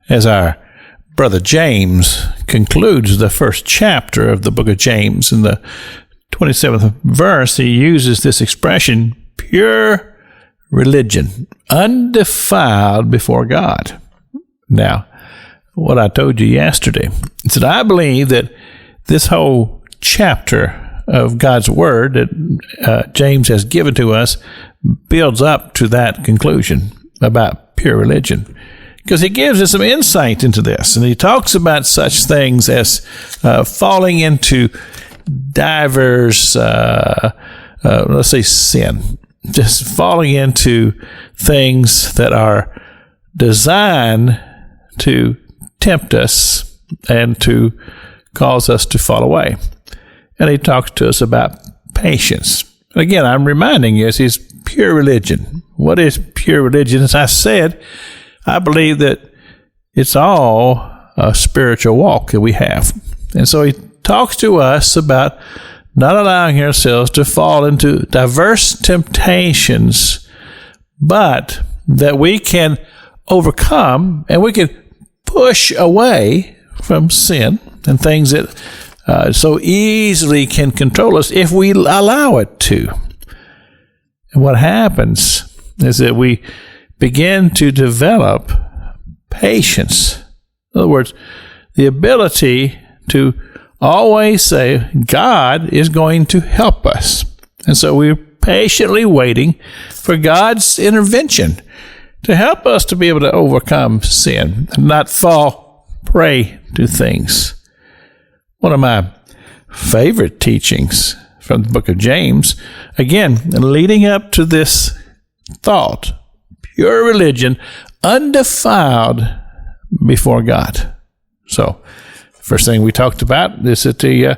as our brother James concludes the first chapter of the book of James. In the 27th verse, he uses this expression, pure religion, undefiled before God. Now, what I told you yesterday is that I believe that this whole chapter of God's Word that James has given to us builds up to that conclusion about pure religion, because he gives us some insight into this, and he talks about such things as falling into divers, let's say sin, just falling into things that are designed to tempt us and to cause us to fall away. And he talks to us about patience. And again, I'm reminding you, it's pure religion. What is pure religion? As I said, I believe that it's all a spiritual walk that we have. And so he talks to us about not allowing ourselves to fall into diverse temptations, but that we can overcome and we can push away from sin and things that so easily can control us if we allow it to. And what happens is that we begin to develop patience. In other words, the ability to always say, God is going to help us. And so we're patiently waiting for God's intervention to help us to be able to overcome sin and not fall prey to things. One of my favorite teachings from the book of James, again, leading up to this thought, pure religion, undefiled before God. So, first thing we talked about is that the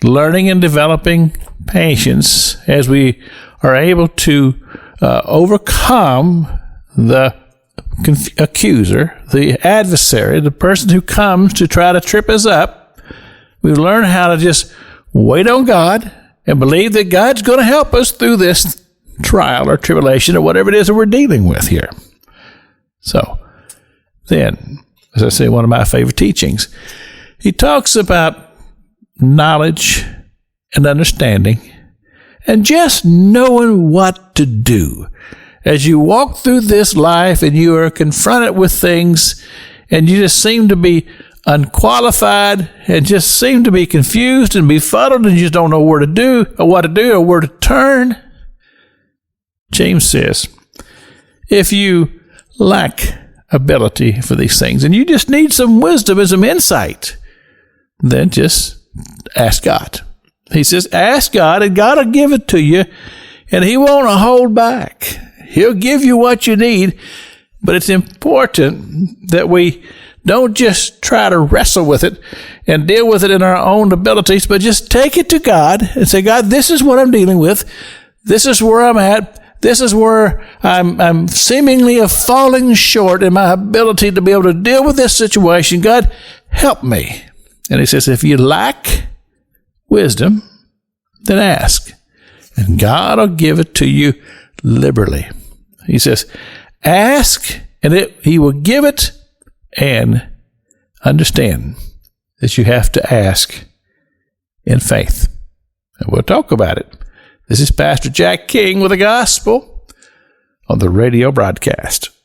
learning and developing patience as we are able to overcome the accuser, the adversary, the person who comes to try to trip us up. We learn how to just wait on God and believe that God's going to help us through this trial or tribulation or whatever it is that we're dealing with here. So, then, as I say, one of my favorite teachings, he talks about knowledge and understanding and just knowing what to do. As you walk through this life and you are confronted with things and you just seem to be unqualified and just seem to be confused and befuddled and you just don't know where to do or what to do or where to turn, James says, if you lack ability for these things and you just need some wisdom and some insight, then just ask God. He says, ask God and God will give it to you, and he won't hold back. He'll give you what you need, but it's important that we don't just try to wrestle with it and deal with it in our own abilities, but just take it to God and say, God, this is what I'm dealing with. This is where I'm at. This is where I'm seemingly falling short in my ability to be able to deal with this situation. God, help me. And he says, if you lack wisdom, then ask, and God will give it to you liberally. He says, ask, and he will give it, and understand that you have to ask in faith. And we'll talk about it. This is Pastor Jack King with the gospel on the radio broadcast.